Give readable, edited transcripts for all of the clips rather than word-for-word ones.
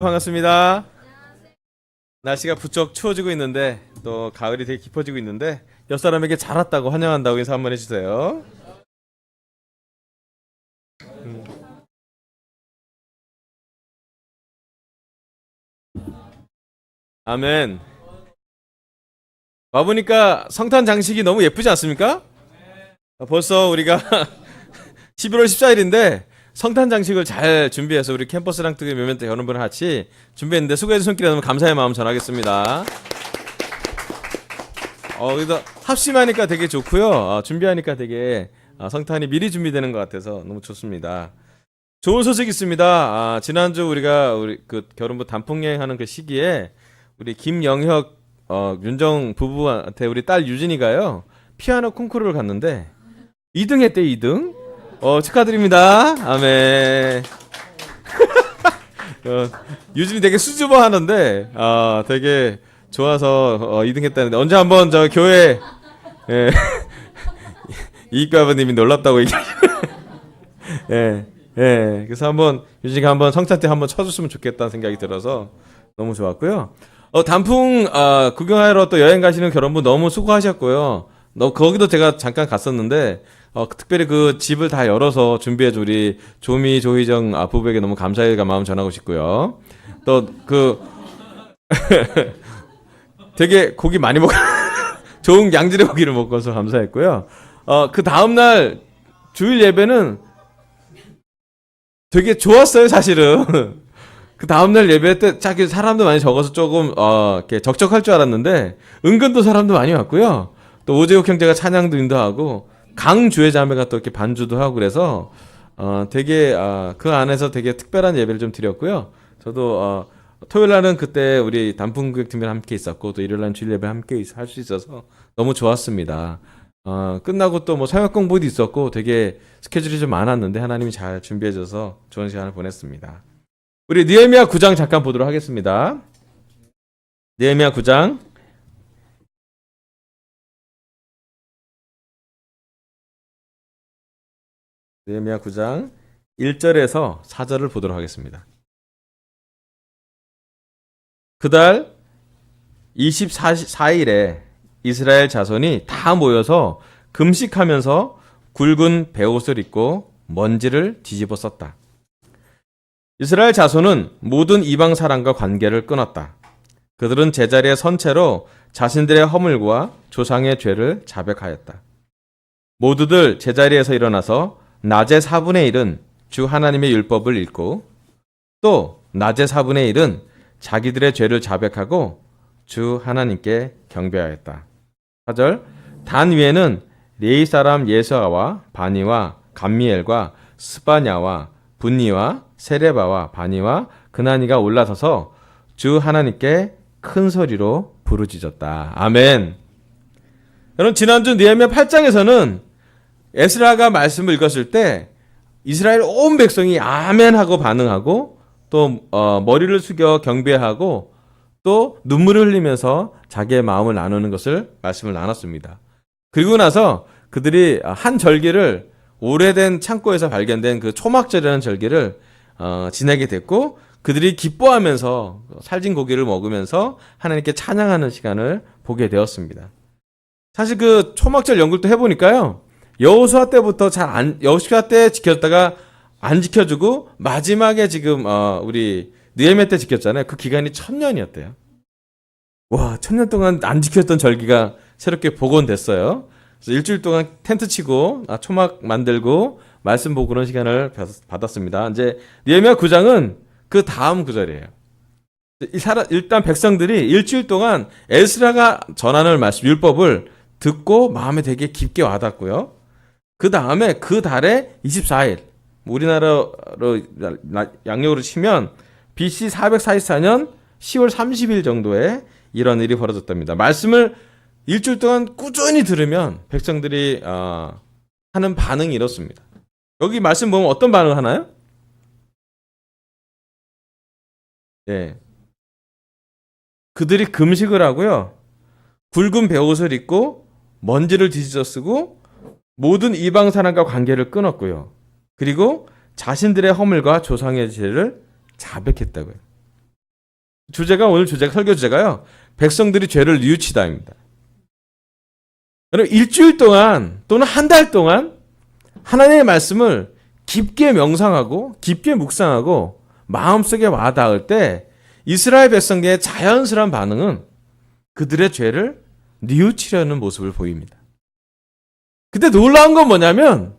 반갑습니다. 날씨가 부쩍 추워지고 있는데 또 가을이 되게 깊어지고 있는데 옆 사람에게 잘 왔다고 환영한다고 인사 한번 해주세요. 아멘. 와보니까 성탄 장식이 너무 예쁘지 않습니까? 벌써 우리가 11월 14일인데 성탄 장식을 잘 준비해서 우리 캠퍼스랑 뜨기 몇몇 여러분들 같이 준비했는데 수고해주신 손길에 너무 감사의 마음 전하겠습니다. 그래서 합심하니까 되게 좋고요. 준비하니까 되게 성탄이 미리 준비되는 것 같아서 너무 좋습니다. 좋은 소식 있습니다. 지난주 우리 그 결혼부 단풍여행하는 그 시기에 우리 김영혁 윤정 부부한테 우리 딸 유진이가요 피아노 콩쿠르를 갔는데 2등 했대. 2등. 축하드립니다. 아멘. 유진이 되게 수줍어 하는데 되게 좋아서 2등 했다는데 언제 한번 저 교회 예, 이익과 아버님이 놀랍다고 얘기하시고 그래서 한번 유진이가 한번 성탄 때 한번 쳐줬으면 좋겠다는 생각이 들어서 너무 좋았고요. 단풍 구경하러 또 여행 가시는 결혼부 너무 수고하셨고요. 거기도 제가 잠깐 갔었는데 특별히 그 집을 다 열어서 준비해준 우리 조미 조희정 부부에게 너무 감사의 마음 전하고 싶고요. 또 그 되게 고기 많이 먹 좋은 양질의 고기를 먹어서 감사했고요. 그 다음날 주일 예배는 되게 좋았어요, 사실은. 그 다음날 예배 때 사람도 많이 적어서 조금 이렇게 적적할 줄 알았는데 은근 또 사람도 많이 왔고요. 또 오재욱 형제가 찬양도 인도하고 강주혜 자매가 또 이렇게 반주도 하고 그래서 되게 그 안에서 되게 특별한 예배를 좀 드렸고요. 저도 토요일 날은 그때 우리 단풍구역팀이랑 함께 있었고 또 일요일 날은 주일 예배 함께 할 수 있어서 너무 좋았습니다. 끝나고 또 뭐 성역 공부도 있었고 되게 스케줄이 좀 많았는데 하나님이 잘 준비해줘서 좋은 시간을 보냈습니다. 우리 느헤미야 9장 잠깐 보도록 하겠습니다. 느헤미야 9장. 느헤미야 9장 1절에서 4절을 보도록 하겠습니다. 그달 24일에 이스라엘 자손이 다 모여서 금식하면서 굵은 베옷을 입고 먼지를 뒤집어 썼다. 이스라엘 자손은 모든 이방 사람과 관계를 끊었다. 그들은 제자리에 선 채로 자신들의 허물과 조상의 죄를 자백하였다. 모두들 제자리에서 일어나서 낮의 4분의 1은 주 하나님의 율법을 읽고 또 낮의 4분의 1은 자기들의 죄를 자백하고 주 하나님께 경배하였다. 4절. 단 위에는 레이 사람 예수아와 바니와 감미엘과 스바냐와 분니와 세레바와 바니와 그나니가 올라서서 주 하나님께 큰 소리로 부르짖었다. 아멘. 여러분 지난주 느헤미야 8장에서는 에스라가 말씀을 읽었을 때 이스라엘 온 백성이 아멘 하고 반응하고 또 머리를 숙여 경배하고 또 눈물을 흘리면서 자기의 마음을 나누는 것을 말씀을 나눴습니다. 그리고 나서 그들이 한 절기를 오래된 창고에서 발견된 그 초막절이라는 절기를 지내게 됐고 그들이 기뻐하면서 살진 고기를 먹으면서 하나님께 찬양하는 시간을 보게 되었습니다. 사실 그 초막절 연구를 또 해보니까요. 여호수아 때부터 여호수아 때 지켰다가 안 지켜주고 마지막에 지금 우리 느헤미야 때 지켰잖아요. 그 기간이 1000년이었대요. 와, 1000년 동안 안 지켰던 절기가 새롭게 복원됐어요. 그래서 일주일 동안 텐트 치고 초막 만들고 말씀 보고 그런 시간을 받았습니다. 이제 느헤미야 9장은 그 다음 구절이에요. 일단 백성들이 일주일 동안 에스라가 전하는 말씀 율법을 듣고 마음에 되게 깊게 와닿고요. 그 다음에 그 달에 24일 우리나라로 양력으로 치면 BC 444년 10월 30일 정도에 이런 일이 벌어졌답니다. 말씀을 일주일 동안 꾸준히 들으면 백성들이 하는 반응이 이렇습니다. 여기 말씀 보면 어떤 반응을 하나요? 네. 그들이 금식을 하고요. 굵은 베옷을 입고 먼지를 뒤집어 쓰고 모든 이방 사람과 관계를 끊었고요. 그리고 자신들의 허물과 조상의 죄를 자백했다고요. 오늘 설교 주제가요. 백성들이 죄를 뉘우치다입니다. 여러분, 일주일 동안 또는 한 달 동안 하나님의 말씀을 깊게 명상하고 깊게 묵상하고 마음속에 와닿을 때 이스라엘 백성의 자연스러운 반응은 그들의 죄를 뉘우치려는 모습을 보입니다. 근데 놀라운 건 뭐냐면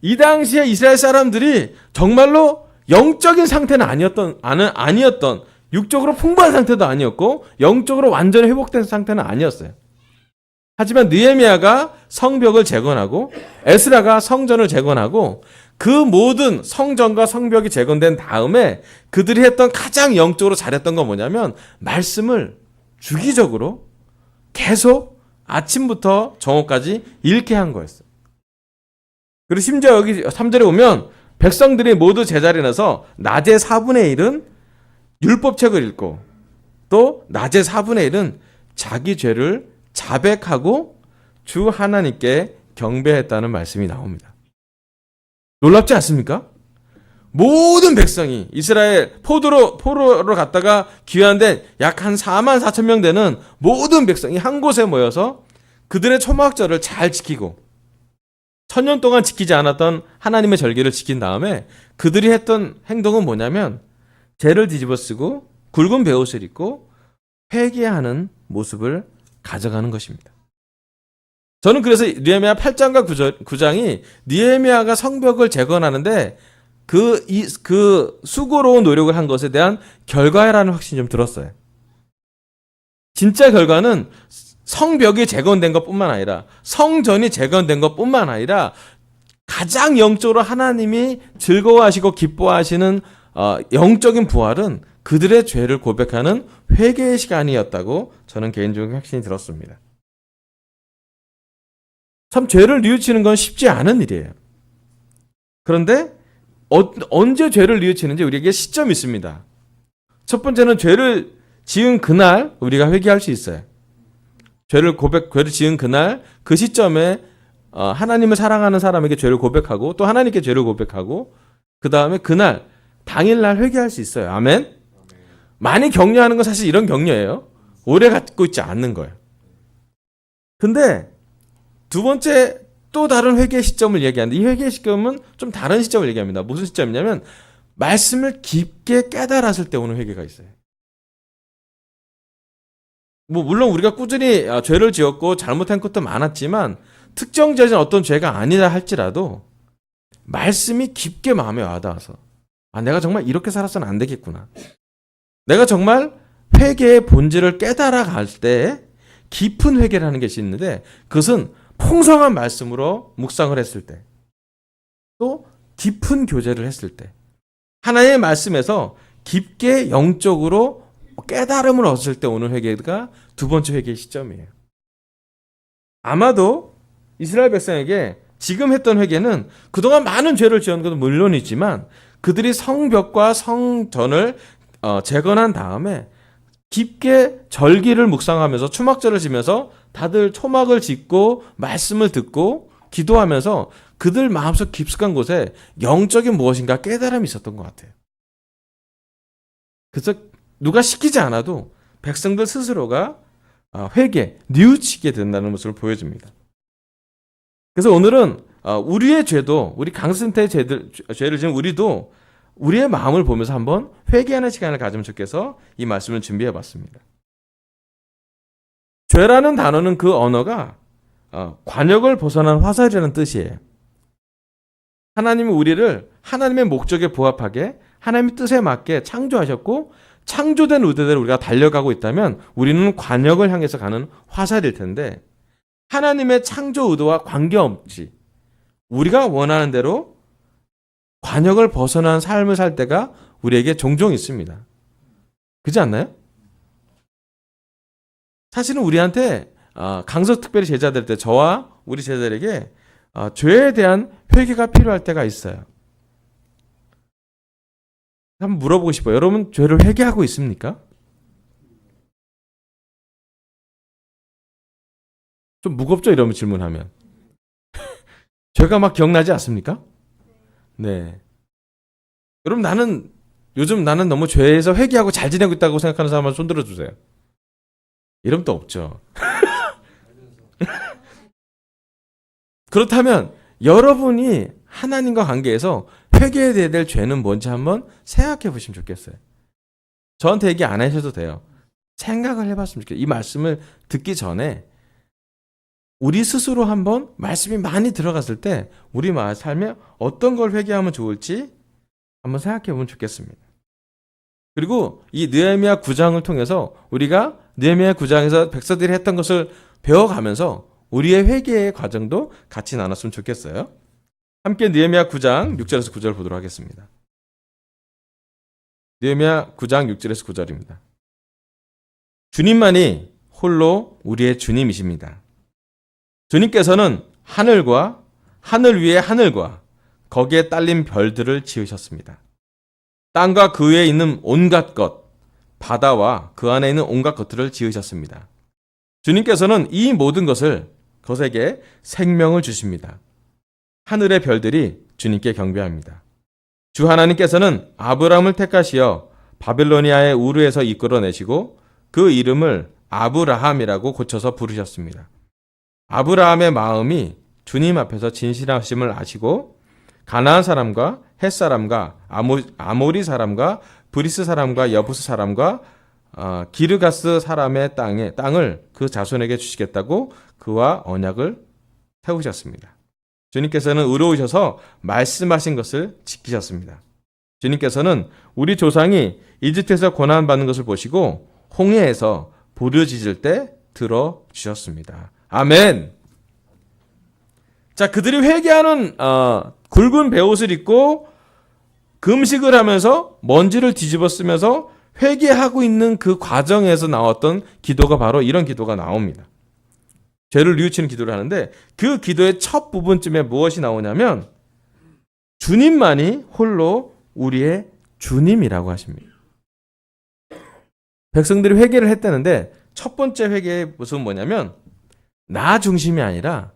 이 당시에 이스라엘 사람들이 정말로 영적인 상태는 아니었던 육적으로 풍부한 상태도 아니었고 영적으로 완전히 회복된 상태는 아니었어요. 하지만 느헤미야가 성벽을 재건하고 에스라가 성전을 재건하고 그 모든 성전과 성벽이 재건된 다음에 그들이 했던 가장 영적으로 잘했던 건 뭐냐면 말씀을 주기적으로 계속 아침부터 정오까지 읽게 한 거였어요. 그리고 심지어 여기 3절에 보면 백성들이 모두 제자리에 나서 낮의 4분의 1은 율법책을 읽고 또 낮의 4분의 1은 자기 죄를 자백하고 주 하나님께 경배했다는 말씀이 나옵니다. 놀랍지 않습니까? 모든 백성이 이스라엘 포로로 갔다가 귀환된 약 한 4만 4천 명 되는 모든 백성이 한 곳에 모여서 그들의 초막절을 잘 지키고 천년 동안 지키지 않았던 하나님의 절기를 지킨 다음에 그들이 했던 행동은 뭐냐면 죄를 뒤집어쓰고 굵은 베옷을 입고 회개하는 모습을 가져가는 것입니다. 저는 그래서 느헤미야 8장과 9장이 느헤미야가 성벽을 재건하는데 그 수고로운 노력을 한 것에 대한 결과라는 확신이 좀 들었어요. 진짜 결과는 성벽이 재건된 것뿐만 아니라 성전이 재건된 것뿐만 아니라 가장 영적으로 하나님이 즐거워하시고 기뻐하시는 영적인 부활은 그들의 죄를 고백하는 회개의 시간이었다고 저는 개인적인 확신이 들었습니다. 참 죄를 뉘우치는 건 쉽지 않은 일이에요. 그런데 언제 죄를 뉘우치는지 우리에게 시점이 있습니다. 첫 번째는 죄를 지은 그날 우리가 회개할 수 있어요. 죄를 지은 그날 그 시점에 하나님을 사랑하는 사람에게 죄를 고백하고 또 하나님께 죄를 고백하고 그 다음에 그날 당일날 회개할 수 있어요. 아멘. 많이 격려하는 건 사실 이런 격려예요. 오래 갖고 있지 않는 거예요. 근데 두 번째 또 다른 회개의 시점을 얘기하는데 이 회개의 시점은 좀 다른 시점을 얘기합니다. 무슨 시점이냐면 말씀을 깊게 깨달았을 때 오는 회개가 있어요. 물론 우리가 꾸준히 죄를 지었고 잘못한 것도 많았지만 특정적인 어떤 죄가 아니라 할지라도 말씀이 깊게 마음에 와닿아서 내가 정말 이렇게 살아서는 안 되겠구나. 내가 정말 회개의 본질을 깨달아 갈 때 깊은 회개라는 것이 있는데 그것은 풍성한 말씀으로 묵상을 했을 때 또 깊은 교제를 했을 때 하나님의 말씀에서 깊게 영적으로 깨달음을 얻을 때 오는 회개가 두 번째 회개의 시점이에요. 아마도 이스라엘 백성에게 지금 했던 회개는 그동안 많은 죄를 지은 것도 물론이지만 그들이 성벽과 성전을 재건한 다음에 깊게 절기를 묵상하면서 초막절을 지면서 다들 초막을 짓고 말씀을 듣고 기도하면서 그들 마음속 깊숙한 곳에 영적인 무엇인가 깨달음이 있었던 것 같아요. 그래서 누가 시키지 않아도 백성들 스스로가 회개, 뉘우치게 된다는 모습을 보여줍니다. 그래서 오늘은 우리의 죄도 우리 강승태의 죄를 지은 우리도 우리의 마음을 보면서 한번 회개하는 시간을 가지면 좋겠어 이 말씀을 준비해 봤습니다. 죄라는 단어는 그 언어가 관역을 벗어난 화살이라는 뜻이에요. 하나님은 우리를 하나님의 목적에 부합하게 하나님의 뜻에 맞게 창조하셨고 창조된 의도대로 우리가 달려가고 있다면 우리는 관역을 향해서 가는 화살일 텐데 하나님의 창조 의도와 관계없이 우리가 원하는 대로 관역을 벗어난 삶을 살 때가 우리에게 종종 있습니다. 그렇지 않나요? 사실은 우리한테 강석 특별히 제자들 때 저와 우리 제자들에게 죄에 대한 회개가 필요할 때가 있어요. 한번 물어보고 싶어요. 여러분 죄를 회개하고 있습니까? 좀 무겁죠? 이러면 질문하면. 죄가 막 기억나지 않습니까? 네. 여러분 나는 요즘 나는 너무 죄에서 회개하고 잘 지내고 있다고 생각하는 사람은 손 들어주세요. 이러면 또 없죠. 그렇다면 여러분이 하나님과 관계에서 회개해야 될 죄는 뭔지 한번 생각해 보시면 좋겠어요. 저한테 얘기 안 하셔도 돼요. 생각을 해봤으면 좋겠어요. 이 말씀을 듣기 전에 우리 스스로 한번 말씀이 많이 들어갔을 때 우리 삶에 어떤 걸 회개하면 좋을지 한번 생각해 보면 좋겠습니다. 그리고 이 느헤미야 9장을 통해서 우리가 느헤미야 9장에서 백성들이 했던 것을 배워가면서 우리의 회개의 과정도 같이 나눴으면 좋겠어요. 함께 느헤미야 9장 6절에서 9절 보도록 하겠습니다. 느헤미야 9장 6절에서 9절입니다. 주님만이 홀로 우리의 주님이십니다. 주님께서는 하늘과 하늘 위에 하늘과 거기에 딸린 별들을 지으셨습니다. 땅과 그 위에 있는 온갖 것, 바다와 그 안에 있는 온갖 것들을 지으셨습니다. 주님께서는 이 모든 것에게 생명을 주십니다. 하늘의 별들이 주님께 경배합니다. 주 하나님께서는 아브라함을 택하시어 바빌로니아의 우르에서 이끌어내시고 그 이름을 아브라함이라고 고쳐서 부르셨습니다. 아브라함의 마음이 주님 앞에서 진실하심을 아시고 가나안 사람과 헷 사람과 아모리 사람과 브리스 사람과 여부스 사람과 기르가스 사람의 땅을 그 자손에게 주시겠다고 그와 언약을 세우셨습니다. 주님께서는 의로우셔서 말씀하신 것을 지키셨습니다. 주님께서는 우리 조상이 이집트에서 고난받는 것을 보시고 홍해에서 부르짖을 때 들어주셨습니다. 아멘. 자, 그들이 회개하는 굵은 베옷을 입고 금식을 하면서 먼지를 뒤집어 쓰면서 회개하고 있는 그 과정에서 나왔던 기도가 바로 이런 기도가 나옵니다. 죄를 뉘우치는 기도를 하는데 그 기도의 첫 부분쯤에 무엇이 나오냐면 주님만이 홀로 우리의 주님이라고 하십니다. 백성들이 회개를 했다는데 첫 번째 회개의 모습은 뭐냐면 나 중심이 아니라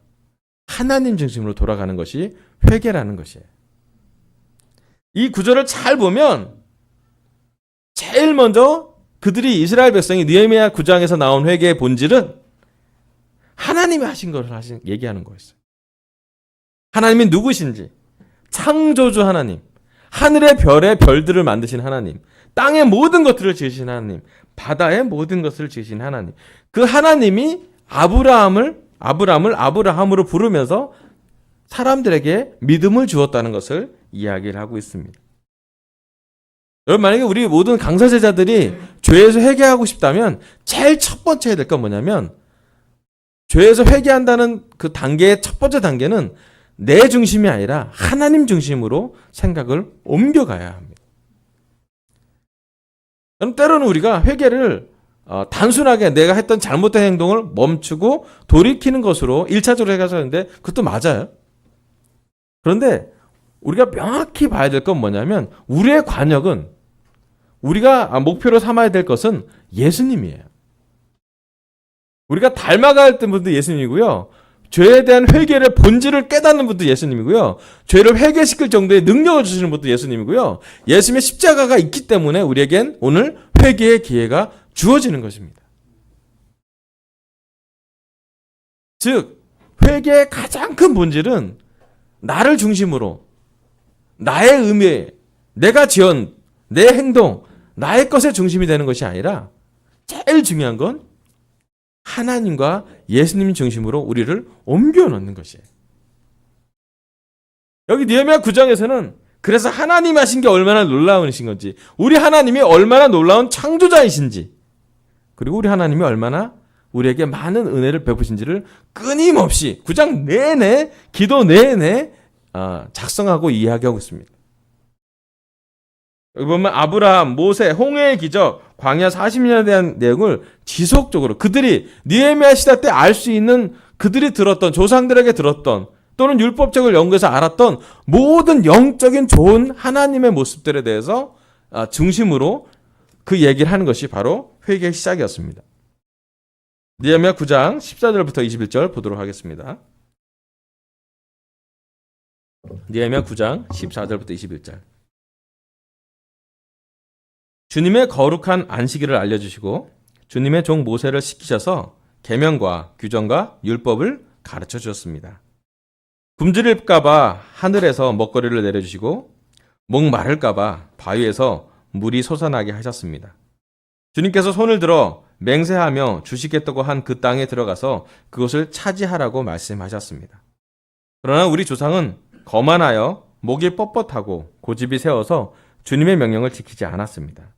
하나님 중심으로 돌아가는 것이 회개라는 것이에요. 이 구절을 잘 보면 제일 먼저 그들이 이스라엘 백성이 느헤미야 9장에서 나온 회개의 본질은 하나님이 하신 것을 얘기하는 거였어요. 하나님이 누구신지, 창조주 하나님, 하늘의 별들을 만드신 하나님, 땅의 모든 것들을 지으신 하나님, 바다의 모든 것을 지으신 하나님, 그 하나님이 아브라함을 아브라함으로 부르면서 사람들에게 믿음을 주었다는 것을 이야기를 하고 있습니다. 여러분, 만약에 우리 모든 강사제자들이 죄에서 회개하고 싶다면 제일 첫 번째 해야 될 건 뭐냐면 죄에서 회개한다는 그 단계의 첫 번째 단계는 내 중심이 아니라 하나님 중심으로 생각을 옮겨가야 합니다. 때로는 우리가 회개를 단순하게 내가 했던 잘못된 행동을 멈추고 돌이키는 것으로 1차적으로 해가서는데 그것도 맞아요. 그런데 우리가 명확히 봐야 될 건 뭐냐면 우리의 관역은 우리가 목표로 삼아야 될 것은 예수님이에요. 우리가 닮아가야 할 분도 예수님이고요. 죄에 대한 회개의 본질을 깨닫는 분도 예수님이고요. 죄를 회개시킬 정도의 능력을 주시는 분도 예수님이고요. 예수님의 십자가가 있기 때문에 우리에겐 오늘 회개의 기회가 주어지는 것입니다. 즉, 회개의 가장 큰 본질은 나를 중심으로 나의 의미, 내가 지은 내 행동, 나의 것의 중심이 되는 것이 아니라 제일 중요한 건 하나님과 예수님 중심으로 우리를 옮겨 놓는 것이에요. 여기 느헤미야 9장에서는 그래서 하나님 하신 게 얼마나 놀라우신 건지, 우리 하나님이 얼마나 놀라운 창조자이신지, 그리고 우리 하나님이 얼마나 우리에게 많은 은혜를 베푸신지를 끊임없이 9장 내내, 기도 내내 작성하고 이야기하고 있습니다. 여기 보면 아브라함, 모세, 홍해의 기적, 광야 40년에 대한 내용을 지속적으로 그들이 느헤미야 시대 때 알 수 있는, 그들이 들었던, 조상들에게 들었던 또는 율법적을 연구해서 알았던 모든 영적인 좋은 하나님의 모습들에 대해서 중심으로 그 얘기를 하는 것이 바로 회개의 시작이었습니다. 느헤미야 9장 14절부터 21절 보도록 하겠습니다. 느헤미야 9장 14절부터 21절. 주님의 거룩한 안식일을 알려주시고 주님의 종 모세를 시키셔서 계명과 규정과 율법을 가르쳐 주셨습니다. 굶주릴까봐 하늘에서 먹거리를 내려주시고 목 마를까봐 바위에서 물이 솟아나게 하셨습니다. 주님께서 손을 들어 맹세하며 주시겠다고 한 그 땅에 들어가서 그것을 차지하라고 말씀하셨습니다. 그러나 우리 조상은 거만하여 목이 뻣뻣하고 고집이 세워서 주님의 명령을 지키지 않았습니다.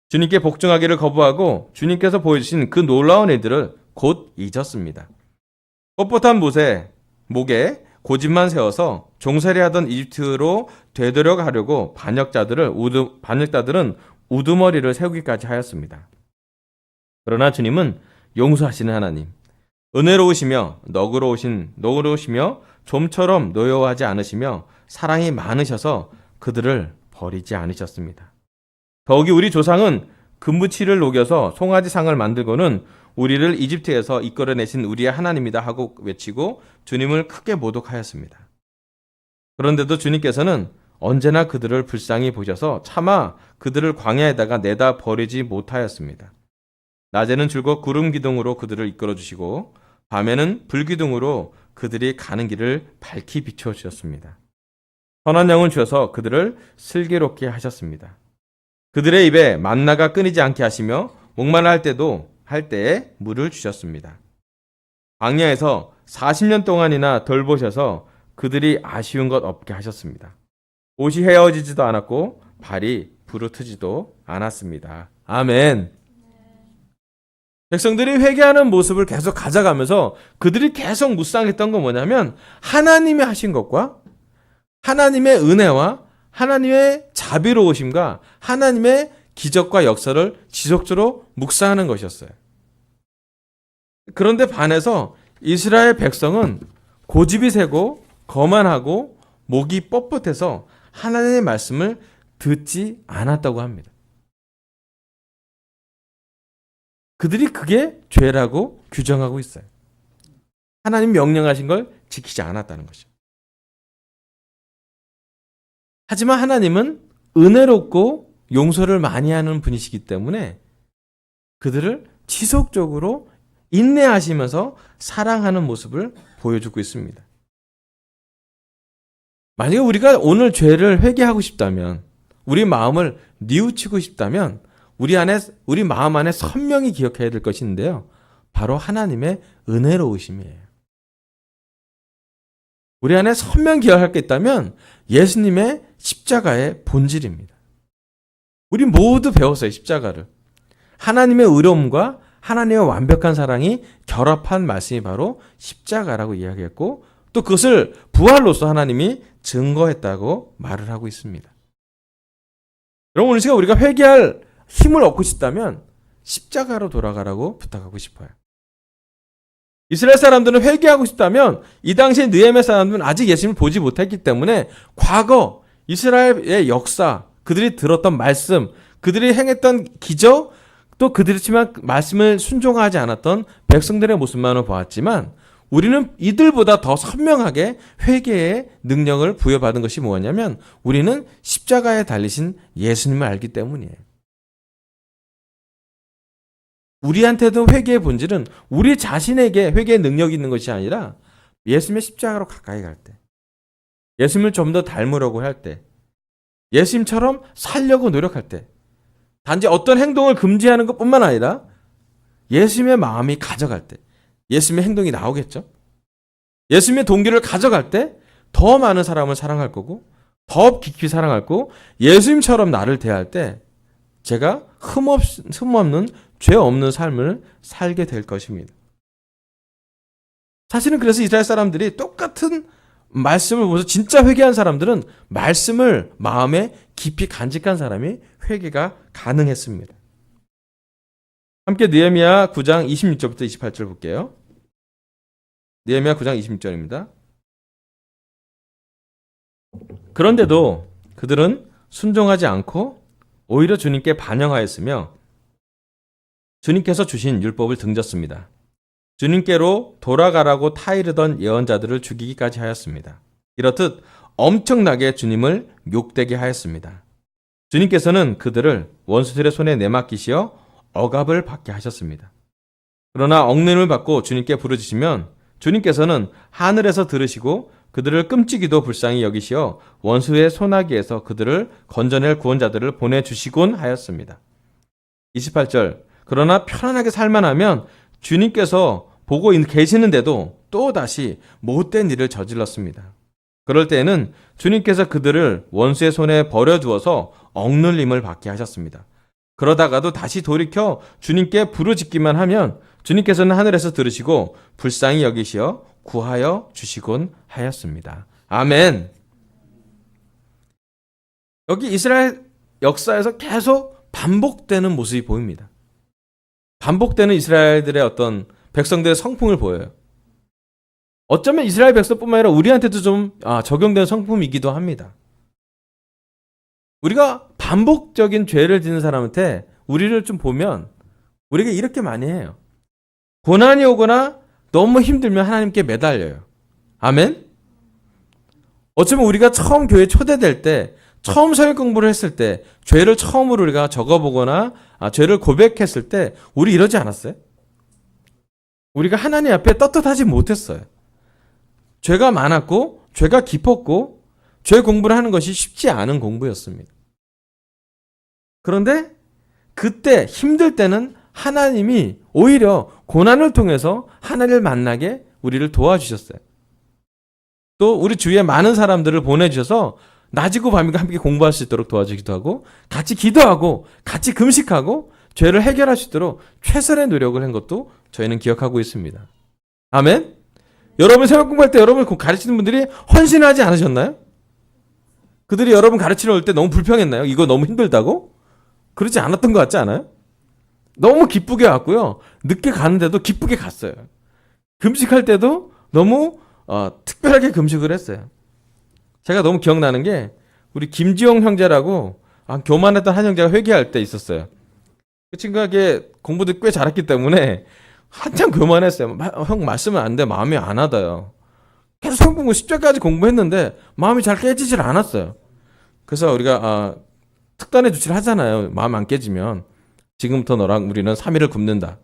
주님께 복종하기를 거부하고 주님께서 보여주신 그 놀라운 일들을 곧 잊었습니다. 뻣뻣한 목에 고집만 세워서 종살이하던 이집트로 되돌아가려고 반역자들은 우두머리를 세우기까지 하였습니다. 그러나 주님은 용서하시는 하나님, 은혜로우시며 너그러우시며 좀처럼 노여워하지 않으시며 사랑이 많으셔서 그들을 버리지 않으셨습니다. 더욱이 우리 조상은 금부치를 녹여서 송아지상을 만들고는 우리를 이집트에서 이끌어내신 우리의 하나님이다 하고 외치고 주님을 크게 모독하였습니다. 그런데도 주님께서는 언제나 그들을 불쌍히 보셔서 차마 그들을 광야에다가 내다 버리지 못하였습니다. 낮에는 줄곧 구름 기둥으로 그들을 이끌어 주시고 밤에는 불기둥으로 그들이 가는 길을 밝히 비추어 주셨습니다. 선한 영을 주셔서 그들을 슬기롭게 하셨습니다. 그들의 입에 만나가 끊이지 않게 하시며 목말라 할 때에 물을 주셨습니다. 광야에서 40년 동안이나 돌보셔서 그들이 아쉬운 것 없게 하셨습니다. 옷이 헤어지지도 않았고 발이 부르트지도 않았습니다. 아멘. 백성들이 회개하는 모습을 계속 가져가면서 그들이 계속 묵상했던 건 뭐냐면 하나님이 하신 것과 하나님의 은혜와 하나님의 자비로우심과 하나님의 기적과 역사를 지속적으로 묵상하는 것이었어요. 그런데 반해서 이스라엘 백성은 고집이 세고 거만하고 목이 뻣뻣해서 하나님의 말씀을 듣지 않았다고 합니다. 그들이 그게 죄라고 규정하고 있어요. 하나님 명령하신 걸 지키지 않았다는 것이죠. 하지만 하나님은 은혜롭고 용서를 많이 하는 분이시기 때문에 그들을 지속적으로 인내하시면서 사랑하는 모습을 보여주고 있습니다. 만약에 우리가 오늘 죄를 회개하고 싶다면, 우리 마음을 뉘우치고 싶다면 우리 마음 안에 선명히 기억해야 될 것이 있는데요. 바로 하나님의 은혜로우심이에요. 우리 안에 선명히 기억할 게 있다면 예수님의 십자가의 본질입니다. 우리 모두 배웠어요, 십자가를. 하나님의 의로움과 하나님의 완벽한 사랑이 결합한 말씀이 바로 십자가라고 이야기했고 또 그것을 부활로서 하나님이 증거했다고 말을 하고 있습니다. 여러분, 오늘 시간 우리가 회개할 힘을 얻고 싶다면 십자가로 돌아가라고 부탁하고 싶어요. 이스라엘 사람들은 회개하고 싶다면 이 당시에 느헤미야 사람들은 아직 예수님을 보지 못했기 때문에 과거 이스라엘의 역사, 그들이 들었던 말씀, 그들이 행했던 기적, 또 그들이지만 말씀을 순종하지 않았던 백성들의 모습만을 보았지만 우리는 이들보다 더 선명하게 회개의 능력을 부여받은 것이 뭐냐면 우리는 십자가에 달리신 예수님을 알기 때문이에요. 우리한테도 회개의 본질은 우리 자신에게 회개의 능력이 있는 것이 아니라 예수님의 십자가로 가까이 갈 때, 예수님을 좀 더 닮으려고 할 때, 예수님처럼 살려고 노력할 때, 단지 어떤 행동을 금지하는 것뿐만 아니라 예수님의 마음이 가져갈 때, 예수님의 행동이 나오겠죠? 예수님의 동기를 가져갈 때 더 많은 사람을 사랑할 거고 더 깊이 사랑할 거고 예수님처럼 나를 대할 때 제가 흠없는 죄 없는 삶을 살게 될 것입니다. 사실은 그래서 이스라엘 사람들이 똑같은 말씀을 보면서 진짜 회개한 사람들은 말씀을 마음에 깊이 간직한 사람이 회개가 가능했습니다. 함께 느헤미야 9장 26절부터 28절 볼게요. 느헤미야 9장 26절입니다. 그런데도 그들은 순종하지 않고 오히려 주님께 반영하였으며 주님께서 주신 율법을 등졌습니다. 주님께로 돌아가라고 타이르던 예언자들을 죽이기까지 하였습니다. 이렇듯 엄청나게 주님을 욕되게 하였습니다. 주님께서는 그들을 원수들의 손에 내맡기시어 억압을 받게 하셨습니다. 그러나 억눌림을 받고 주님께 부르짖으면 주님께서는 하늘에서 들으시고 그들을 끔찍이도 불쌍히 여기시어 원수의 손아귀에서 그들을 건져낼 구원자들을 보내주시곤 하였습니다. 28절. 그러나 편안하게 살만 하면 주님께서 보고 계시는데도 또다시 못된 일을 저질렀습니다. 그럴 때에는 주님께서 그들을 원수의 손에 버려두어서 억눌림을 받게 하셨습니다. 그러다가도 다시 돌이켜 주님께 부르짖기만 하면 주님께서는 하늘에서 들으시고 불쌍히 여기시어 구하여 주시곤 하였습니다. 아멘. 여기 이스라엘 역사에서 계속 반복되는 모습이 보입니다. 반복되는 이스라엘들의 어떤 백성들의 성품을 보여요. 어쩌면 이스라엘 백성뿐만 아니라 우리한테도 좀 적용되는 성품이기도 합니다. 우리가 반복적인 죄를 짓는 사람한테 우리를 좀 보면 우리가 이렇게 많이 해요. 고난이 오거나 너무 힘들면 하나님께 매달려요. 아멘? 어쩌면 우리가 처음 교회 초대될 때, 처음 성경 공부를 했을 때, 죄를 처음으로 우리가 적어보거나 죄를 고백했을 때 우리 이러지 않았어요? 우리가 하나님 앞에 떳떳하지 못했어요. 죄가 많았고 죄가 깊었고 죄 공부를 하는 것이 쉽지 않은 공부였습니다. 그런데 그때 힘들 때는 하나님이 오히려 고난을 통해서 하나님을 만나게 우리를 도와주셨어요. 또 우리 주위에 많은 사람들을 보내주셔서 낮이고 밤이고 함께 공부할 수 있도록 도와주기도 하고 같이 기도하고 같이 금식하고 죄를 해결할 수 있도록 최선의 노력을 한 것도 저희는 기억하고 있습니다. 아멘? 여러분 새벽 공부할 때 여러분 가르치는 분들이 헌신하지 않으셨나요? 그들이 여러분 가르치러 올 때 너무 불평했나요? 이거 너무 힘들다고? 그러지 않았던 것 같지 않아요? 너무 기쁘게 왔고요. 늦게 가는데도 기쁘게 갔어요. 금식할 때도 너무 특별하게 금식을 했어요. 제가 너무 기억나는 게 우리 김지용 형제라고 교만했던 한 형제가 회개할 때 있었어요. 그 친구가 공부도 꽤 잘했기 때문에 한참 교만했어요. 형 말씀은 안 돼. 마음이 안 와닿아요. 계속 성공부 10절까지 공부했는데 마음이 잘 깨지질 않았어요. 그래서 우리가 특단의 조치를 하잖아요. 마음 안 깨지면. 지금부터 너랑 우리는 3일을 굶는다.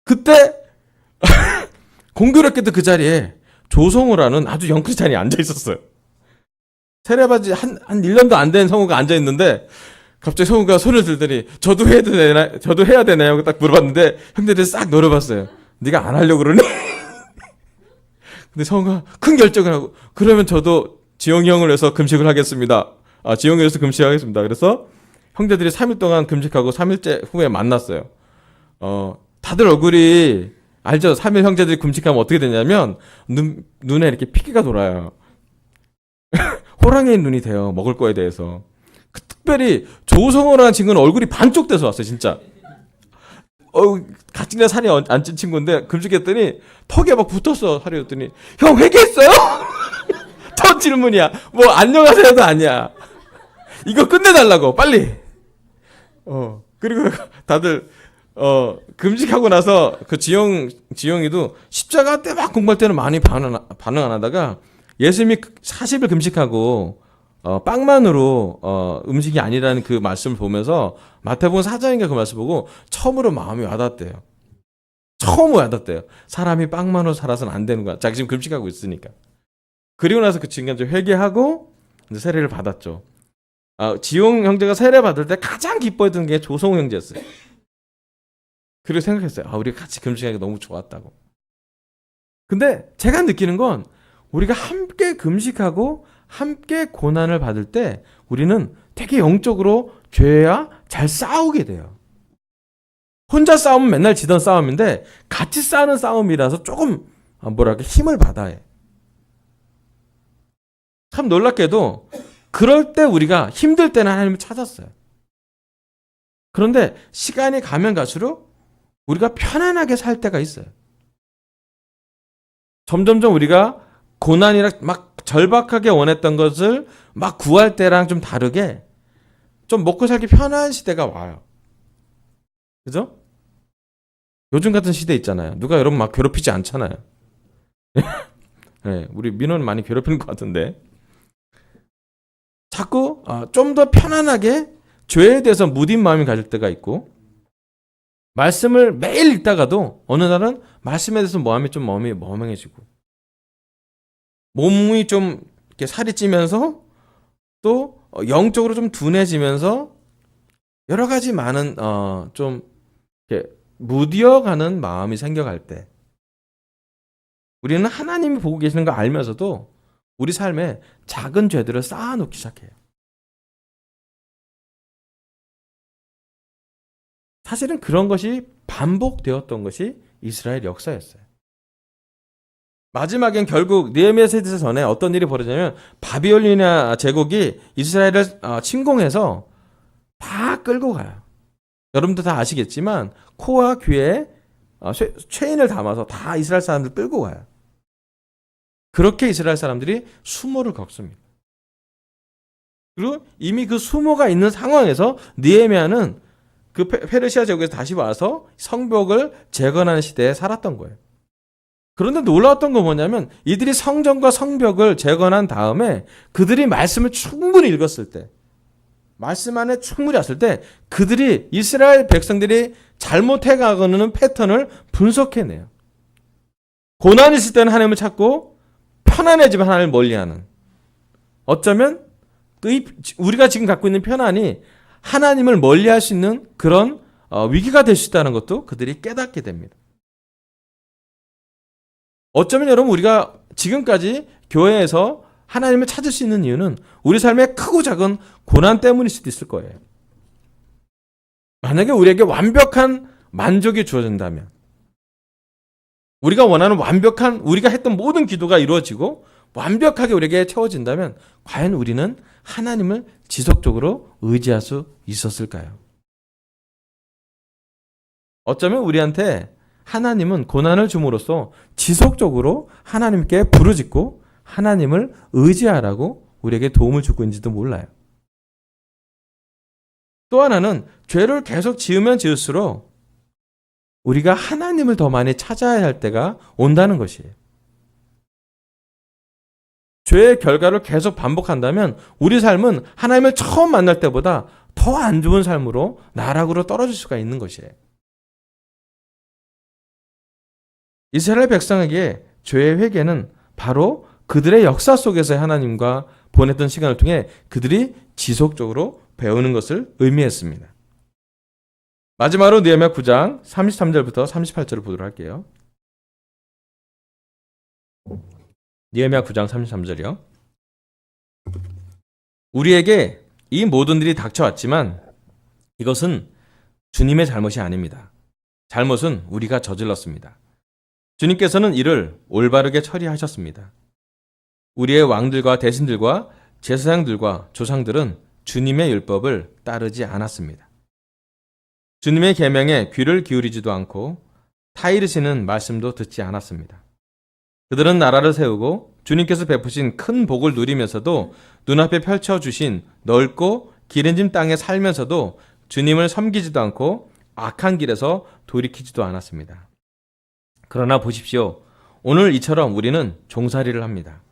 그때 공교롭게도 그 자리에 조성우라는 아주 영크리스찬이 앉아 있었어요. 세례받지 한 1년도 안 된 성우가 앉아 있는데 갑자기 성우가 손을 들더니 저도 해야 되나요? 딱 물어봤는데 형들이 싹 노려봤어요. 네가 안 하려고 그러니? 근데 성우가 큰 결정을 하고 그러면 저도 지용이 형을 위해서 금식을 하겠습니다. 지용이 위해서 금식하겠습니다. 그래서 형제들이 3일 동안 금식하고 3일째 후에 만났어요. 다들 얼굴이 알죠? 3일 형제들이 금식하면 어떻게 되냐면 눈에 이렇게 피기가 돌아요. 호랑이의 눈이 돼요. 먹을 거에 대해서. 특별히 조성호라는 친구는 얼굴이 반쪽 돼서 왔어요. 진짜. 가뜩이나 살이 안 찐 친구인데 금식했더니 턱에 막 붙었어. 살이 었더니 형 회개했어요? 첫 질문이야. 뭐 안녕하세요도 아니야. 이거 끝내달라고 빨리. 그리고 다들 금식하고 나서 그 지영이도 십자가 때 막 공부할 때는 많이 반응 안 하다가 예수님이 40일 금식하고 빵만으로 음식이 아니라는 그 말씀을 보면서 마태복음 4장인가 그 말씀 보고 처음으로 마음이 와닿대요. 처음 와닿대요. 사람이 빵만으로 살아서는 안 되는 거야. 자기 지금 금식하고 있으니까. 그리고 나서 그 친구가 이제 회개하고 이제 세례를 받았죠. 지용 형제가 세례 받을 때 가장 기뻐했던 게 조성우 형제였어요. 그리고 생각했어요. 우리가 같이 금식하기가 너무 좋았다고. 근데 제가 느끼는 건 우리가 함께 금식하고 함께 고난을 받을 때 우리는 되게 영적으로 죄와 잘 싸우게 돼요. 혼자 싸우면 맨날 지던 싸움인데 같이 싸우는 싸움이라서 조금 힘을 받아요. 참 놀랍게도 그럴 때 우리가 힘들 때는 하나님을 찾았어요. 그런데 시간이 가면 갈수록 우리가 편안하게 살 때가 있어요. 점점점 우리가 고난이라 막 절박하게 원했던 것을 막 구할 때랑 좀 다르게 좀 먹고 살기 편한 시대가 와요. 그죠? 요즘 같은 시대 있잖아요. 누가 여러분 막 괴롭히지 않잖아요. 네, 우리 민호는 많이 괴롭히는 것 같은데. 자꾸 좀 더 편안하게 죄에 대해서 무딘 마음이 가질 때가 있고, 말씀을 매일 읽다가도 어느 날은 말씀에 대해서 마음이 좀 멍해지고, 몸이 좀 이렇게 살이 찌면서 또 영적으로 좀 둔해지면서 여러 가지 많은 좀 이렇게 무디어가는 마음이 생겨갈 때, 우리는 하나님이 보고 계시는 걸 알면서도 우리 삶에 작은 죄들을 쌓아놓기 시작해요. 사실은 그런 것이 반복되었던 것이 이스라엘 역사였어요. 마지막엔 결국 느헤미야 세대 전에 어떤 일이 벌어지냐면, 바비로니아 제국이 이스라엘을 침공해서 다 끌고 가요. 여러분도 다 아시겠지만 코와 귀에 체인을 담아서 다 이스라엘 사람들 끌고 가요. 그렇게 이스라엘 사람들이 수모를 겪습니다. 그리고 이미 그 수모가 있는 상황에서 느헤미야는 그 페르시아 제국에서 다시 와서 성벽을 재건하는 시대에 살았던 거예요. 그런데 놀라웠던 건 뭐냐면, 이들이 성전과 성벽을 재건한 다음에 그들이 말씀을 충분히 읽었을 때, 말씀 안에 충분히 왔을 때, 그들이 이스라엘 백성들이 잘못해가는 패턴을 분석해내요. 고난이 있을 때는 하나님을 찾고 편안해지면 하나님을 멀리하는, 어쩌면 우리가 지금 갖고 있는 편안이 하나님을 멀리할 수 있는 그런 위기가 될 수 있다는 것도 그들이 깨닫게 됩니다. 어쩌면 여러분, 우리가 지금까지 교회에서 하나님을 찾을 수 있는 이유는 우리 삶의 크고 작은 고난 때문일 수도 있을 거예요. 만약에 우리에게 완벽한 만족이 주어진다면, 우리가 원하는 완벽한, 우리가 했던 모든 기도가 이루어지고 완벽하게 우리에게 채워진다면, 과연 우리는 하나님을 지속적으로 의지할 수 있었을까요? 어쩌면 우리한테 하나님은 고난을 줌으로써 지속적으로 하나님께 부르짖고 하나님을 의지하라고 우리에게 도움을 주고 있는지도 몰라요. 또 하나는, 죄를 계속 지으면 지을수록 우리가 하나님을 더 많이 찾아야 할 때가 온다는 것이에요. 죄의 결과를 계속 반복한다면 우리 삶은 하나님을 처음 만날 때보다 더 안 좋은 삶으로, 나락으로 떨어질 수가 있는 것이에요. 이스라엘 백성에게 죄의 회개는 바로 그들의 역사 속에서 하나님과 보냈던 시간을 통해 그들이 지속적으로 배우는 것을 의미했습니다. 마지막으로 느헤미야 9장 33절부터 38절을 보도록 할게요. 느헤미야 9장 33절이요. 우리에게 이 모든 일이 닥쳐왔지만 이것은 주님의 잘못이 아닙니다. 잘못은 우리가 저질렀습니다. 주님께서는 이를 올바르게 처리하셨습니다. 우리의 왕들과 대신들과 제사장들과 조상들은 주님의 율법을 따르지 않았습니다. 주님의 계명에 귀를 기울이지도 않고 타이르시는 말씀도 듣지 않았습니다. 그들은 나라를 세우고 주님께서 베푸신 큰 복을 누리면서도 눈앞에 펼쳐주신 넓고 기름진 땅에 살면서도 주님을 섬기지도 않고 악한 길에서 돌이키지도 않았습니다. 그러나 보십시오. 오늘 이처럼 우리는 종살이를 합니다.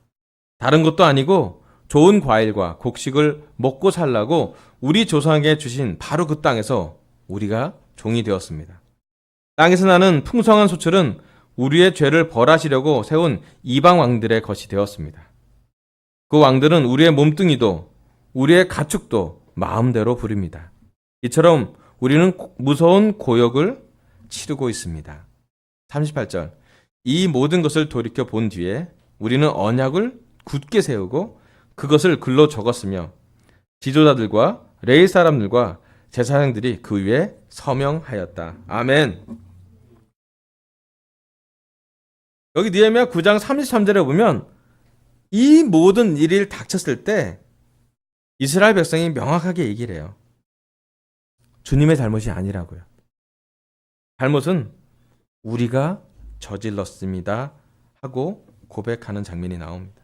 다른 것도 아니고 좋은 과일과 곡식을 먹고 살라고 우리 조상에게 주신 바로 그 땅에서 우리가 종이 되었습니다. 땅에서 나는 풍성한 소출은 우리의 죄를 벌하시려고 세운 이방 왕들의 것이 되었습니다. 그 왕들은 우리의 몸뚱이도 우리의 가축도 마음대로 부립니다. 이처럼 우리는 무서운 고역을 치르고 있습니다. 38절. 이 모든 것을 돌이켜 본 뒤에 우리는 언약을 굳게 세우고 그것을 글로 적었으며 지도자들과 레위 사람들과 제사장들이 그 위에 서명하였다. 아멘. 여기 느헤미야 9장 33절에 보면 이 모든 일이 닥쳤을 때 이스라엘 백성이 명확하게 얘기를 해요. 주님의 잘못이 아니라고요. 잘못은 우리가 저질렀습니다 하고 고백하는 장면이 나옵니다.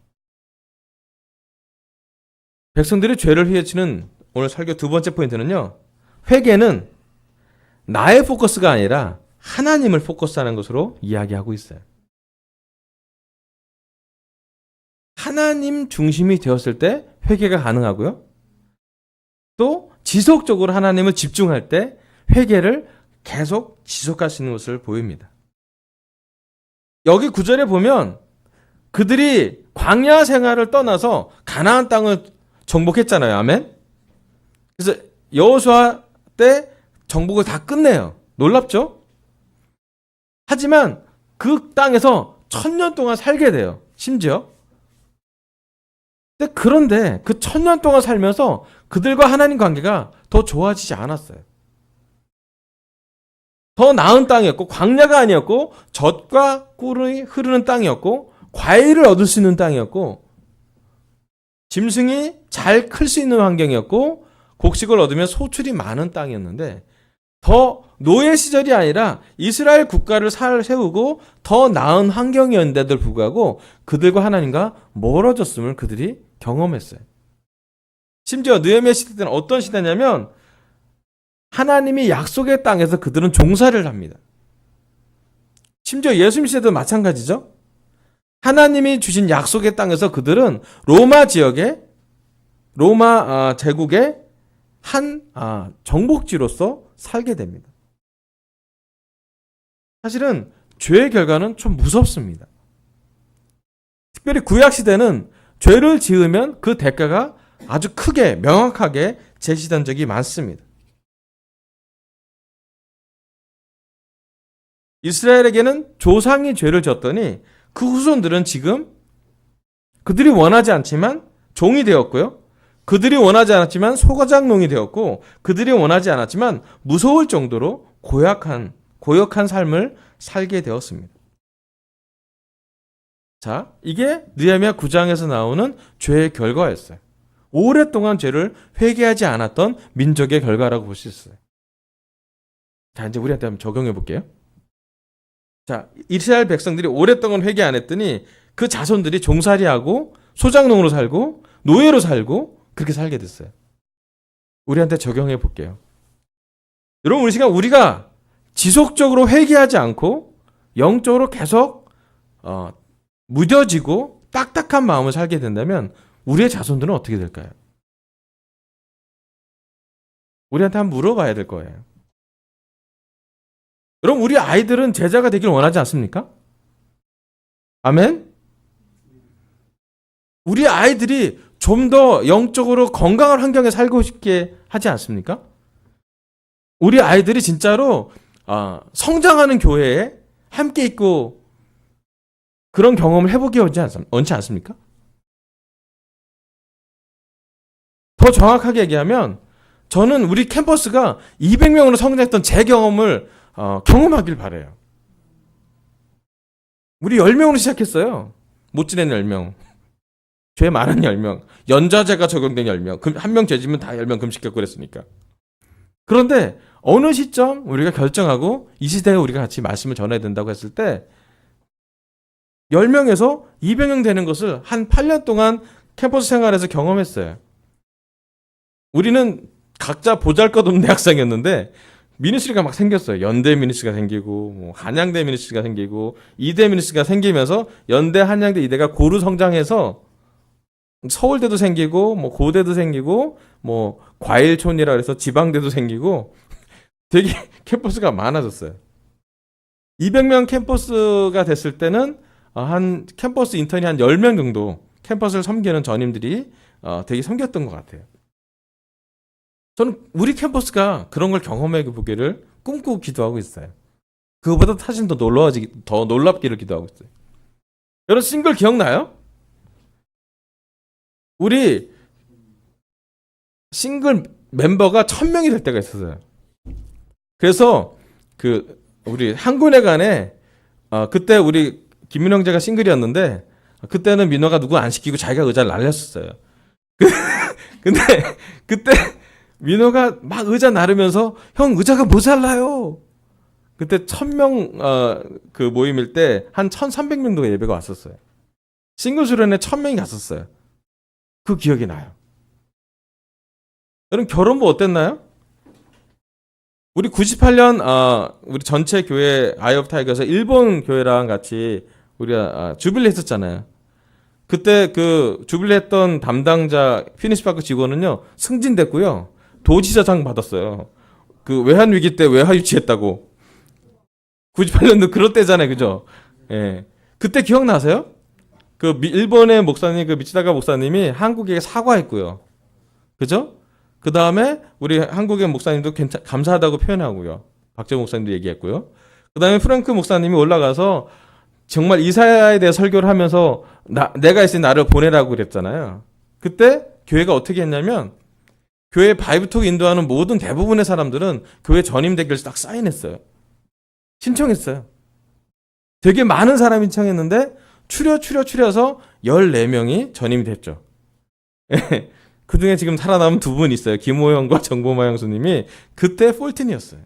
백성들이 죄를 휘어치는 오늘 설교 두 번째 포인트는요, 회개는 나의 포커스가 아니라 하나님을 포커스하는 것으로 이야기하고 있어요. 하나님 중심이 되었을 때 회개가 가능하고요, 또 지속적으로 하나님을 집중할 때 회개를 계속 지속할 수 있는 것을 보입니다. 여기 9절에 보면 그들이 광야 생활을 떠나서 가나안 땅을 정복했잖아요. 아멘. 그래서 여호수아 때 정복을 다 끝내요. 놀랍죠? 하지만 그 땅에서 1000년 동안 살게 돼요. 심지어. 그런데 그 1000년 동안 살면서 그들과 하나님 관계가 더 좋아지지 않았어요. 더 나은 땅이었고, 광야가 아니었고, 젖과 꿀이 흐르는 땅이었고, 과일을 얻을 수 있는 땅이었고, 짐승이 잘 클 수 있는 환경이었고, 곡식을 얻으면 소출이 많은 땅이었는데, 더 노예 시절이 아니라 이스라엘 국가를 세우고 더 나은 환경이었는데도 불구하고 그들과 하나님과 멀어졌음을 그들이 경험했어요. 심지어 느헤미야 시대 때는 어떤 시대냐면 하나님이 약속의 땅에서 그들은 종살이를 합니다. 심지어 예수님 시대도 마찬가지죠. 하나님이 주신 약속의 땅에서 그들은 로마 지역에 로마 제국의 한 정복지로서 살게 됩니다. 사실은 죄의 결과는 좀 무섭습니다. 특별히 구약시대는 죄를 지으면 그 대가가 아주 크게 명확하게 제시된 적이 많습니다. 이스라엘에게는 조상이 죄를 졌더니 그 후손들은 지금 그들이 원하지 않지만 종이 되었고요. 그들이 원하지 않았지만 소가장농이 되었고 그들이 원하지 않았지만 무서울 정도로 고역한 삶을 살게 되었습니다. 자, 이게 느헤미야 9장에서 나오는 죄의 결과였어요. 오랫동안 죄를 회개하지 않았던 민족의 결과라고 볼 수 있어요. 자, 이제 우리한테 한번 적용해 볼게요. 자, 이스라엘 백성들이 오랫동안 회개 안 했더니 그 자손들이 종살이하고 소장농으로 살고 노예로 살고 그렇게 살게 됐어요. 우리한테 적용해 볼게요. 여러분, 우리가 지속적으로 회개하지 않고 영적으로 계속 무뎌지고 딱딱한 마음을 살게 된다면 우리의 자손들은 어떻게 될까요? 우리한테 한번 물어봐야 될 거예요. 여러분, 우리 아이들은 제자가 되길 원하지 않습니까? 아멘? 우리 아이들이 좀 더 영적으로 건강한 환경에 살고 싶게 하지 않습니까? 우리 아이들이 진짜로 성장하는 교회에 함께 있고 그런 경험을 해보기 원치 않습니까? 더 정확하게 얘기하면 저는 우리 캠퍼스가 200명으로 성장했던 제 경험을 경험하길 바라요. 우리 10명으로 시작했어요. 못 지내는 10명. 죄 많은 10명. 연좌제가 적용된 10명. 한 명 죄지면 다 10명 금식했고 그랬으니까. 그런데 어느 시점 우리가 결정하고 이 시대에 우리가 같이 말씀을 전해야 된다고 했을 때 10명에서 200명 되는 것을 한 8년 동안 캠퍼스 생활에서 경험했어요. 우리는 각자 보잘것없는 대학생이었는데 미니스트리가 막 생겼어요. 연대 미니스트리가 생기고 한양대 미니스트리가 생기고 이대 미니스트리가 생기면서 연대, 한양대, 이대가 고루 성장해서 서울대도 생기고 고대도 생기고 과일촌이라 그래서 지방대도 생기고 되게 캠퍼스가 많아졌어요. 200명 캠퍼스가 됐을 때는 한 캠퍼스 인턴이 한 10명 정도 캠퍼스를 섬기는 전임들이 되게 섬겼던 것 같아요. 저는 우리 캠퍼스가 그런 걸 경험해 보기를 꿈꾸고 기도하고 있어요. 그거보다 사실 더 놀랍기를 기도하고 있어요. 여러분 싱글 기억나요? 우리 싱글 멤버가 1000명이 될 때가 있었어요. 그래서 우리 한군회관에 그때 우리 김민호 형제가 싱글이었는데 그때는 민호가 누구 안 시키고 자기가 의자를 날렸었어요. 근데 그때 민호가 막 의자 나르면서 형 의자가 모자라요. 그때 1000명 그 모임일 때 한 1300명 정도 예배가 왔었어요. 싱글 수련회 1000명이 갔었어요. 그 기억이 나요. 여러분 결혼부 어땠나요? 우리 98년 우리 전체 교회 아이 오브 타이거에서 일본 교회랑 같이 우리가 주빌리 했었잖아요. 그때 그 주빌리 했던 담당자 피니시파크 직원은요 승진됐고요. 도지사장 받았어요. 그 외환 위기 때 외화 유치했다고. 98년도 그럴 때잖아요, 그죠? 예. 그때 기억나세요? 그 일본의 목사님, 그 미치다가 목사님이 한국에 사과했고요. 그죠? 그 다음에 우리 한국의 목사님도 감사하다고 표현하고요. 박재호 목사님도 얘기했고요. 그 다음에 프랭크 목사님이 올라가서 정말 이사야에 대해 설교를 하면서 내가 있으니 나를 보내라고 그랬잖아요. 그때 교회가 어떻게 했냐면 교회 바이브톡 인도하는 모든 대부분의 사람들은 교회 전임 대결에서 딱 사인했어요. 신청했어요. 되게 많은 사람이 신청했는데 추려서 14명이 전임이 됐죠. 그 중에 지금 살아남은 두 분 있어요. 김호영과 정보마 형수님이 그때 폴틴이었어요.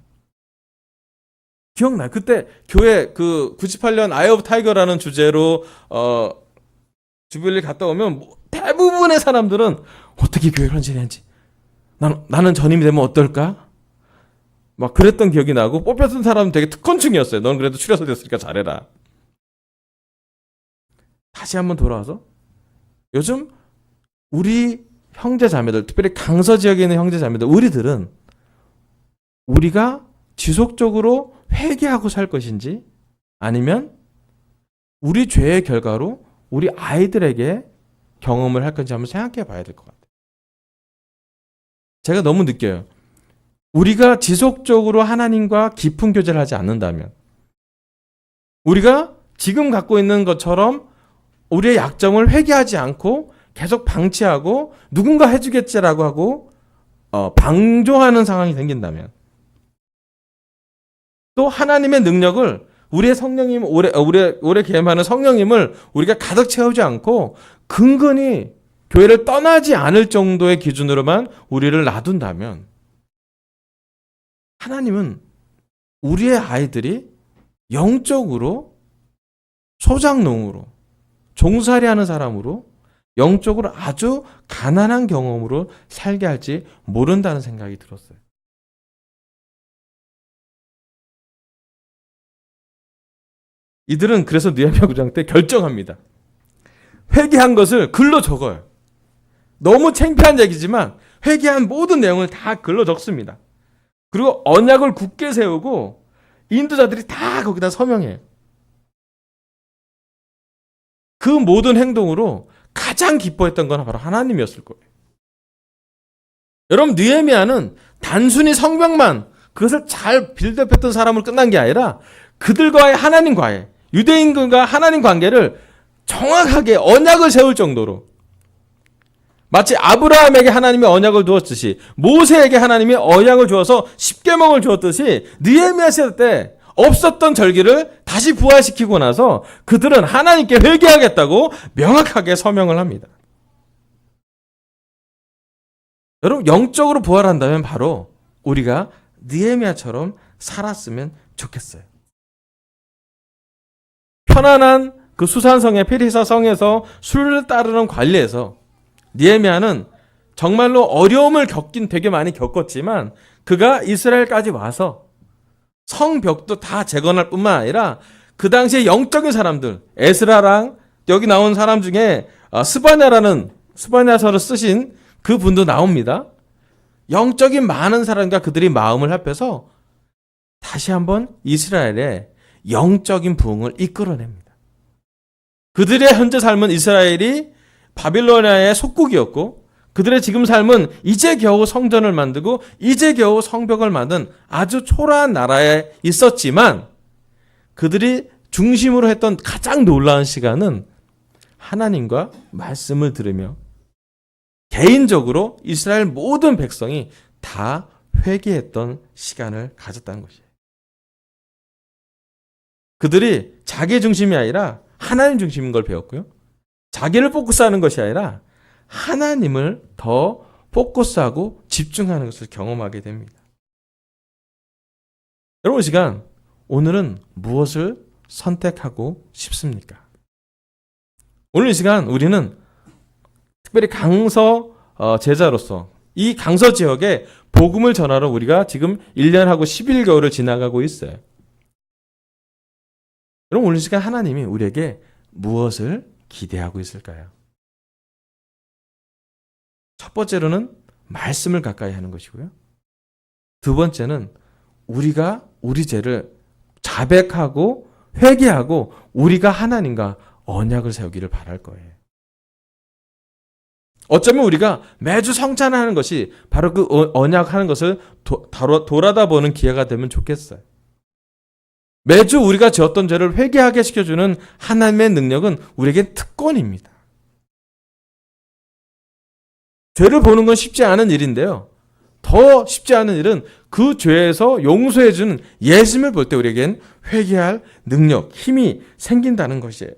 기억나요? 그때 교회 그 98년 아이 오브 타이거라는 주제로 주빌리 갔다 오면 대부분의 사람들은 어떻게 교회를 헌신해야지? 나는 전임이 되면 어떨까? 막 그랬던 기억이 나고 뽑혔던 사람은 되게 특권층이었어요. 넌 그래도 추려서 됐으니까 잘해라. 다시 한번 돌아와서 요즘 우리 형제 자매들, 특별히 강서 지역에 있는 형제 자매들, 우리들은 우리가 지속적으로 회개하고 살 것인지 아니면 우리 죄의 결과로 우리 아이들에게 경험을 할 건지 한번 생각해 봐야 될 것 같아요. 제가 너무 느껴요. 우리가 지속적으로 하나님과 깊은 교제를 하지 않는다면 우리가 지금 갖고 있는 것처럼 우리의 약점을 회개하지 않고 계속 방치하고 누군가 해주겠지라고 하고 방조하는 상황이 생긴다면 또 하나님의 능력을 우리의 성령님 오래 계엄하는 성령님을 우리가 가득 채우지 않고 근근히 교회를 떠나지 않을 정도의 기준으로만 우리를 놔둔다면 하나님은 우리의 아이들이 영적으로 소장농으로 종살이하는 사람으로 영적으로 아주 가난한 경험으로 살게 할지 모른다는 생각이 들었어요. 이들은 그래서 느헤미야 9장 때 결정합니다. 회개한 것을 글로 적어요. 너무 창피한 얘기지만 회개한 모든 내용을 다 글로 적습니다. 그리고 언약을 굳게 세우고 인도자들이 다 거기다 서명해요. 그 모든 행동으로 가장 기뻐했던 건 바로 하나님이었을 거예요. 여러분, 느헤미야는 단순히 성벽만 그것을 잘 빌드업했던 사람을 끝난 게 아니라 그들과의 하나님과의 유대인과 하나님 관계를 정확하게 언약을 세울 정도로 마치 아브라함에게 하나님이 언약을 두었듯이 모세에게 하나님이 언약을 주어서 십계명을 주었듯이 느헤미야 시대 때 없었던 절기를 다시 부활시키고 나서 그들은 하나님께 회개하겠다고 명확하게 서명을 합니다. 여러분, 영적으로 부활한다면 바로 우리가 느헤미야처럼 살았으면 좋겠어요. 편안한 그 수산성의 페리사 성에서 술을 따르는 관리에서 느헤미야는 정말로 어려움을 되게 많이 겪었지만 그가 이스라엘까지 와서 성벽도 다 재건할 뿐만 아니라 그 당시에 영적인 사람들, 에스라랑 여기 나온 사람 중에 스바냐서를 쓰신 그 분도 나옵니다. 영적인 많은 사람과 그들이 마음을 합해서 다시 한번 이스라엘의 영적인 부흥을 이끌어냅니다. 그들의 현재 삶은 이스라엘이 바빌로니아의 속국이었고 그들의 지금 삶은 이제 겨우 성전을 만들고 이제 겨우 성벽을 만든 아주 초라한 나라에 있었지만 그들이 중심으로 했던 가장 놀라운 시간은 하나님과 말씀을 들으며 개인적으로 이스라엘 모든 백성이 다 회개했던 시간을 가졌다는 것이에요. 그들이 자기 중심이 아니라 하나님 중심인 걸 배웠고요. 자기를 포커스하는 것이 아니라 하나님을 더 포커스하고 집중하는 것을 경험하게 됩니다. 여러분, 이 시간 오늘은 무엇을 선택하고 싶습니까? 오늘 이 시간 우리는 특별히 강서 제자로서 이 강서 지역에 복음을 전하러 우리가 지금 1년하고 11개월을 지나가고 있어요. 여러분, 오늘 이 시간 하나님이 우리에게 무엇을 기대하고 있을까요? 첫 번째로는 말씀을 가까이 하는 것이고요. 두 번째는 우리가 우리 죄를 자백하고 회개하고 우리가 하나님과 언약을 세우기를 바랄 거예요. 어쩌면 우리가 매주 성찬하는 것이 바로 그 언약하는 것을 돌아다 보는 기회가 되면 좋겠어요. 매주 우리가 지었던 죄를 회개하게 시켜주는 하나님의 능력은 우리에겐 특권입니다. 죄를 보는 건 쉽지 않은 일인데요. 더 쉽지 않은 일은 그 죄에서 용서해주는 예수님을 볼 때 우리에겐 회개할 능력, 힘이 생긴다는 것이에요.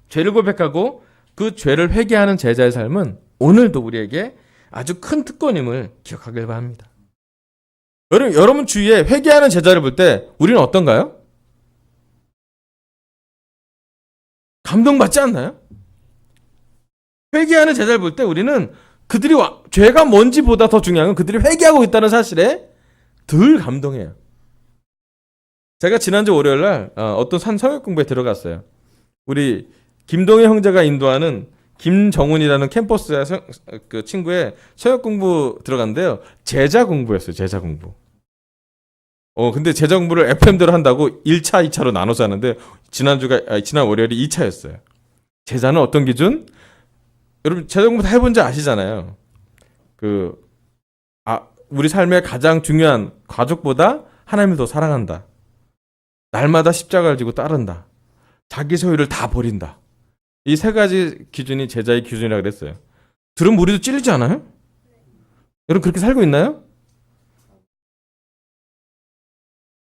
죄를 고백하고 그 죄를 회개하는 제자의 삶은 오늘도 우리에게 아주 큰 특권임을 기억하길 바랍니다. 여러분 주위에 회개하는 제자를 볼 때 우리는 어떤가요? 감동받지 않나요? 회개하는 제자를 볼 때 우리는 그들이 죄가 뭔지보다 더 중요한 건 그들이 회개하고 있다는 사실에 덜 감동해요. 제가 지난주 월요일 날 어떤 산 성역 공부에 들어갔어요. 우리 김동희 형제가 인도하는 김정훈이라는 캠퍼스의 그 친구의 성역 공부 들어갔는데요. 제자 공부였어요. 제자 공부. 근데 제자 공부를 FM대로 한다고 1차, 2차로 나눠서 하는데 지난 월요일이 2차였어요. 제자는 어떤 기준? 여러분 제자 공부 다 해본 지 아시잖아요. 우리 삶의 가장 중요한 가족보다 하나님을 더 사랑한다. 날마다 십자가를 지고 따른다. 자기 소유를 다 버린다. 이 세 가지 기준이 제자의 기준이라고 그랬어요. 들으면 우리도 찔리지 않아요? 여러분 그렇게 살고 있나요?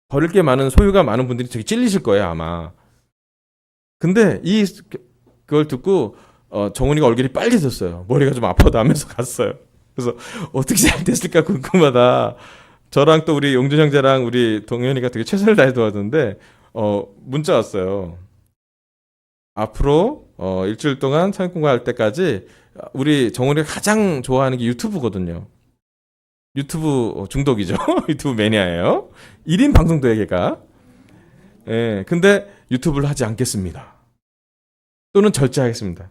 버릴 게 많은 소유가 많은 분들이 되게 찔리실 거예요 아마. 근데 그걸 듣고 정훈이가 얼굴이 빨개졌어요. 머리가 좀 아파도 하면서 갔어요. 그래서 어떻게 잘 됐을까 궁금하다. 저랑 또 우리 용준 형제랑 우리 동현이가 되게 최선을 다해 도와줬는데 문자 왔어요. 앞으로 일주일 동안 성역 공부할 때까지 우리 정훈이가 가장 좋아하는 게 유튜브거든요. 유튜브 중독이죠. 유튜브 매니아예요. 1인 방송도에 걔가. 예, 근데 유튜브를 하지 않겠습니다. 또는 절제하겠습니다.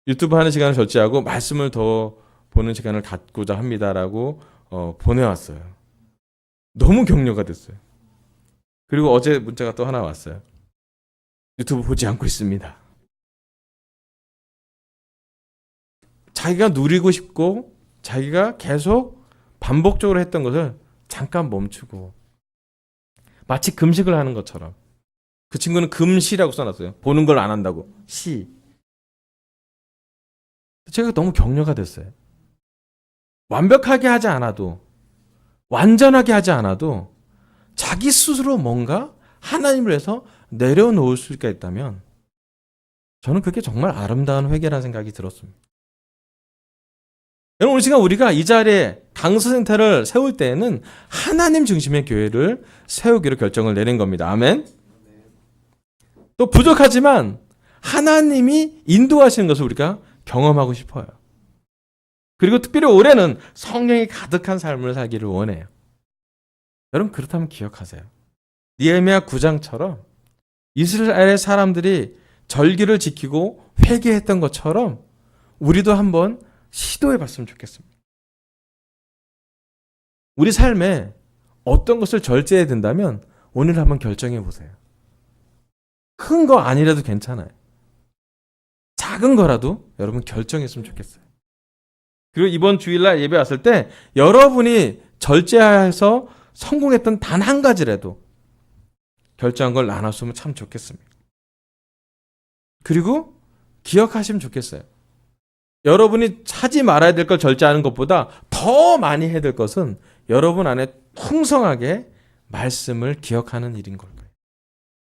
유튜브 하는 시간을 절제하고 말씀을 더 보는 시간을 갖고자 합니다라고 보내왔어요. 너무 격려가 됐어요. 그리고 어제 문자가 또 하나 왔어요. 유튜브 보지 않고 있습니다. 자기가 누리고 싶고 자기가 계속 반복적으로 했던 것을 잠깐 멈추고 마치 금식을 하는 것처럼. 그 친구는 금시라고 써놨어요. 보는 걸 안 한다고. 시. 제가 너무 격려가 됐어요. 완벽하게 하지 않아도 완전하게 하지 않아도 자기 스스로 뭔가 하나님을 위해서 내려놓을 수가 있다면 저는 그게 정말 아름다운 회개라는 생각이 들었습니다. 여러분, 우리가 이 자리에 강서센터를 세울 때에는 하나님 중심의 교회를 세우기로 결정을 내린 겁니다. 아멘. 또 부족하지만 하나님이 인도하시는 것을 우리가 경험하고 싶어요. 그리고 특별히 올해는 성령이 가득한 삶을 살기를 원해요. 여러분 그렇다면 기억하세요. 느헤미야 9장처럼 이스라엘의 사람들이 절기를 지키고 회개했던 것처럼 우리도 한번 시도해 봤으면 좋겠습니다. 우리 삶에 어떤 것을 절제해야 된다면 오늘 한번 결정해 보세요. 큰 거 아니라도 괜찮아요. 작은 거라도 여러분 결정했으면 좋겠어요. 그리고 이번 주일날 예배 왔을 때 여러분이 절제해서 성공했던 단 한 가지라도 결정한 걸 나눴으면 참 좋겠습니다. 그리고 기억하시면 좋겠어요. 여러분이 하지 말아야 될 걸 절제하는 것보다 더 많이 해야 될 것은 여러분 안에 풍성하게 말씀을 기억하는 일인 걸 거예요.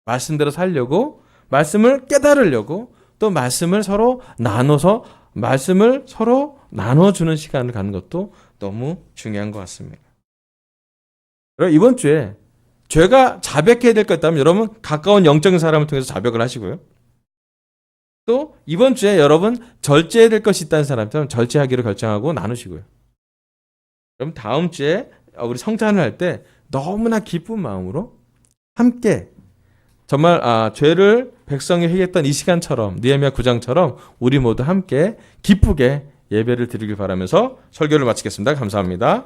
말씀대로 살려고, 말씀을 깨달으려고, 또 말씀을 서로 나눠서 말씀을 서로 나눠주는 시간을 갖는 것도 너무 중요한 것 같습니다. 여러분 이번 주에 죄가 자백해야 될 것 있다면 여러분 가까운 영적인 사람을 통해서 자백을 하시고요. 또 이번 주에 여러분 절제해야 될 것이 있다는 사람처럼 절제하기로 결정하고 나누시고요. 그럼 다음 주에 우리 성찬을 할 때 너무나 기쁜 마음으로 함께 정말 죄를 백성이 회개했던 이 시간처럼 느헤미야 9장처럼 우리 모두 함께 기쁘게 예배를 드리길 바라면서 설교를 마치겠습니다. 감사합니다.